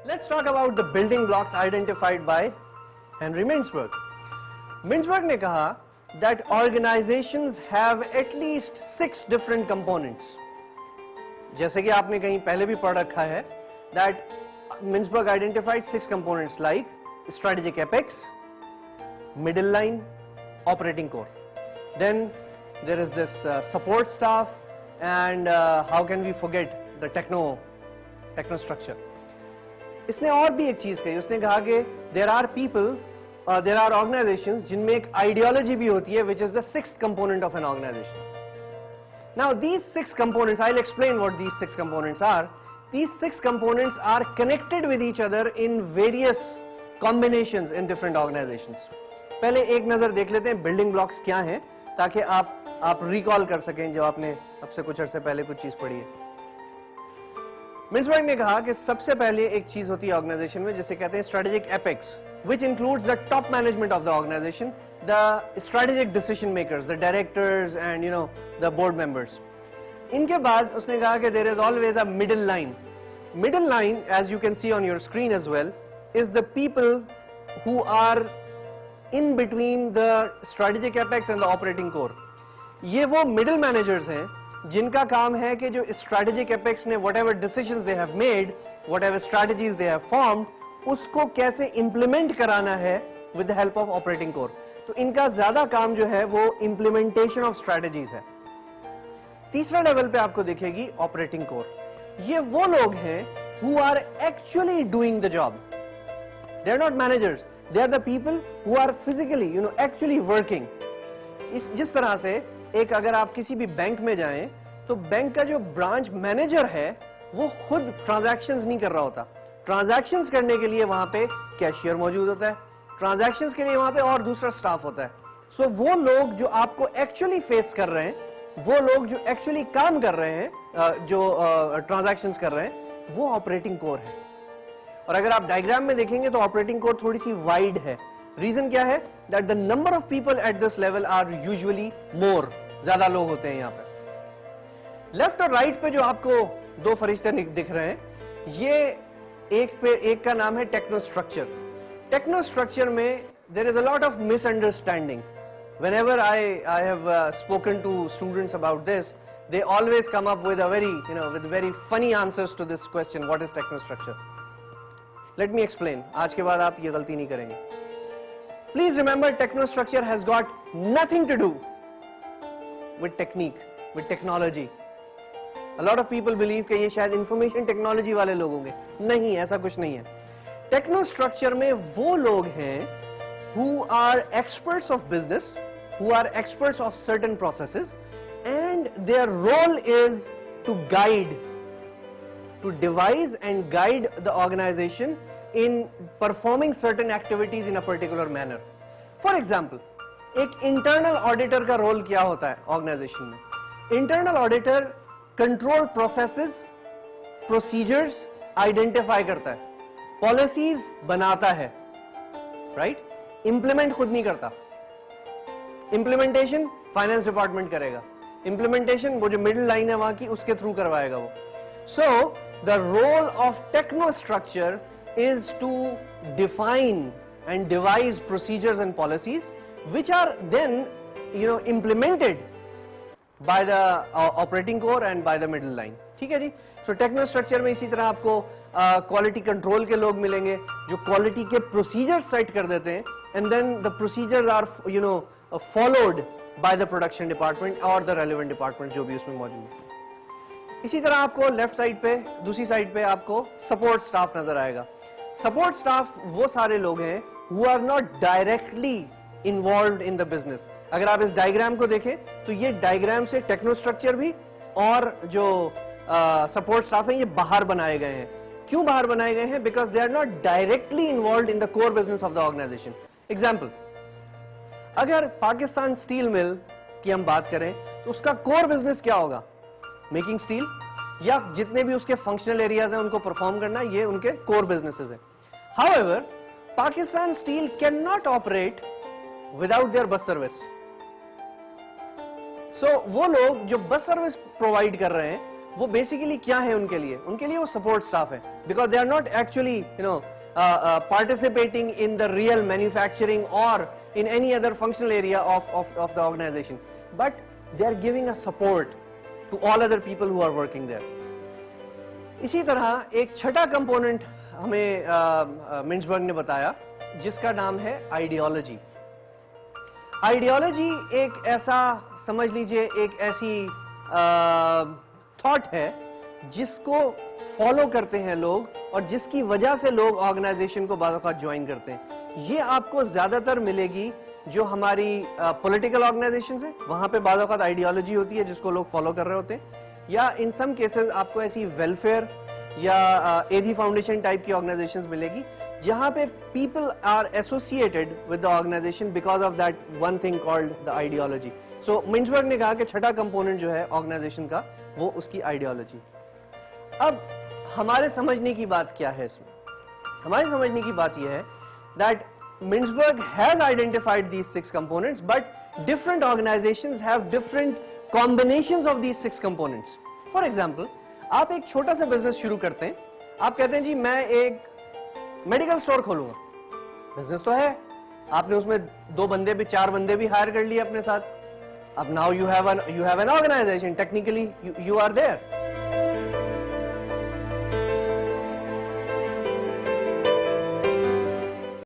Let's talk about the building blocks identified by Henry Mintzberg. Mintzberg ने कहा that organizations have at least 6 different components. जैसे कि आपने कहीं पहले भी पढ़ रखा है that Mintzberg identified 6 components like strategic apex, middle line, operating core. Then there is this support staff and how can we forget the techno structure. इसने और भी एक चीज कही, उसने कहा कि there are people, there are organizations जिनमें एक ideology भी होती है which is the 6th component of an organization. Now these 6 components, I'll explain what these 6 components are. These 6 components are connected with each other in various combinations in different organizations. पहले एक नजर देख लेते हैं building blocks क्या हैं, ताकि आप recall कर सकें जो आपने अब से कुछ अर्से पहले कुछ चीज पढ़ी है. मिन्सबर्ग ने कहा कि सबसे पहले एक चीज होती है ऑर्गेनाइजेशन में जिसे कहते हैं strategic apex, which includes the top management of the organization, the strategic decision makers, the directors and the board members. इनके बाद उसने कहा कि there is always a middle line. Middle line, as you can see on your screen as well, is the people who are in between the strategic apex and the operating core. ये वो middle managers हैं जिनका काम है कि जो strategic apex ने whatever decisions they have made, whatever strategies they have formed, उसको कैसे implement कराना है with the help of operating core. तो इनका ज्यादा काम जो है वो implementation of strategies है. तीसरा लेवल पे आपको दिखेगी operating core. ये वो लोग हैं who are actually doing the job. They are not managers. They are the people who are physically, actually working. जिस तरह से एक अगर आप किसी भी बैंक में जाएं तो बैंक का जो ब्रांच मैनेजर है वो खुद ट्रांजैक्शंस नहीं कर रहा होता. ट्रांजैक्शंस करने के लिए वहां पे कैशियर मौजूद होता है, ट्रांजैक्शंस के लिए वहां पे और दूसरा स्टाफ होता है. सो वो लोग जो आपको एक्चुअली फेस कर रहे हैं, वो लोग जो एक्चुअली काम कर रहे हैं, जो ट्रांजैक्शंस कर रहे हैं, वो ऑपरेटिंग कोर है. और अगर आप डायग्राम में देखेंगे तो ऑपरेटिंग कोर थोड़ी सी वाइड है. रीजन क्या है? That the number of people at this level are usually more, ज्यादा लोग होते हैं यहाँ पे. लेफ्ट और राइट पे जो आपको दो फरिश्ते दिख रहे हैं, ये एक का नाम है टेक्नो स्ट्रक्चर. टेक्नो स्ट्रक्चर में there is a lot of misunderstanding. Whenever I have spoken to students about this, they always come up with with very funny answers to this question, what is technostructure? Let me explain. आज के बाद आप ये गलती नहीं करेंगे. Please remember, technostructure has got nothing to do with technique, with technology. A lot of people believe कि ये शायद information technology वाले लोग होंगे. नहीं, ऐसा कुछ नहीं है. Technostructure में वो लोग हैं who are experts of business, who are experts of certain processes, and their role is to guide, to devise and guide the organization in performing certain activities in a particular manner. For example, एक internal auditor का role क्या होता है organization में? Internal auditor control processes, procedures identify करता है, policies बनाता है, right? Implement खुद नहीं करता. Implementation फाइनेंस डिपार्टमेंट करेगा. Implementation वो जो मिडिल लाइन है वहां की उसके थ्रू करवाएगा वो. So the role of technostructure is to define and devise procedures and policies which are then implemented by the operating core and by the middle line. ठीक है जी. So technostructure में इसी तरह आपको क्वालिटी कंट्रोल के लोग मिलेंगे जो क्वालिटी के प्रोसीजर सेट कर देते हैं, and then the procedures are followed by the production department or the relevant department जो भी उसमें मौजूद है. इसी तरह आपको लेफ्ट साइड पे, दूसरी साइड पे आपको सपोर्ट स्टाफ नजर आएगा. सपोर्ट स्टाफ वो सारे लोग हैं who are not directly involved in the business. अगर आप इस डायग्राम को देखें तो ये डायग्राम से टेक्नोस्ट्रक्चर भी और जो सपोर्ट स्टाफ है ये बाहर बनाए गए हैं. क्यों बाहर बनाए गए हैं? Because they are not directly involve in the core business of the organisation. Example, अगर पाकिस्तान स्टील मिल की हम बात करें तो उसका कोर बिजनेस क्या होगा? मेकिंग स्टील, या जितने भी उसके फंक्शनल एरियाज हैं उनको परफॉर्म करना, ये उनके कोर बिजनेसेस हैं. However, Pakistan steel can not operate without their bus service. So वो लोग जो बस सर्विस प्रोवाइड कर रहे हैं वो बेसिकली क्या है उनके लिए वो सपोर्ट स्टाफ है, because they are not actually participating in the real manufacturing or in any other functional area of the organization, but they are giving a support to all other people who are working there. इसी तरह एक छठा component हमें मिंसबर्ग ने बताया जिसका नाम है आइडियोलॉजी. आइडियोलॉजी एक ऐसा, समझ लीजिए एक ऐसी थॉट है जिसको फॉलो करते हैं लोग और जिसकी वजह से लोग ऑर्गेनाइजेशन को बाज़ औक़ात ज्वाइन करते हैं. ये आपको ज्यादातर मिलेगी जो हमारी पॉलिटिकल ऑर्गेनाइजेशंस है, वहां पे बाज़ औक़ात आइडियोलॉजी होती है जिसको लोग फॉलो कर रहे होते हैं, या इन सम केसेस आपको ऐसी वेलफेयर या एधी फाउंडेशन टाइप की ऑर्गेनाइजेशंस मिलेगी जहां पे people are associated with the organisation because of that one thing called the ideology. So Mintzberg ने कहा कि छठा कंपोनेंट जो है ऑर्गेनाइजेशन का वो उसकी आइडियोलॉजी. अब हमारे समझने की बात क्या है इसमें? हमारे समझने की बात यह है that Mintzberg has identified these 6 components, but different organizations have different combinations of these 6 components. For example, आप एक छोटा सा बिजनेस शुरू करते हैं, आप कहते हैं जी मैं एक मेडिकल स्टोर खोलूंगा. बिजनेस तो है, आपने उसमें 2 बंदे भी 4 बंदे भी हायर कर लिए अपने साथ. अब now you have an organization, technically you are there.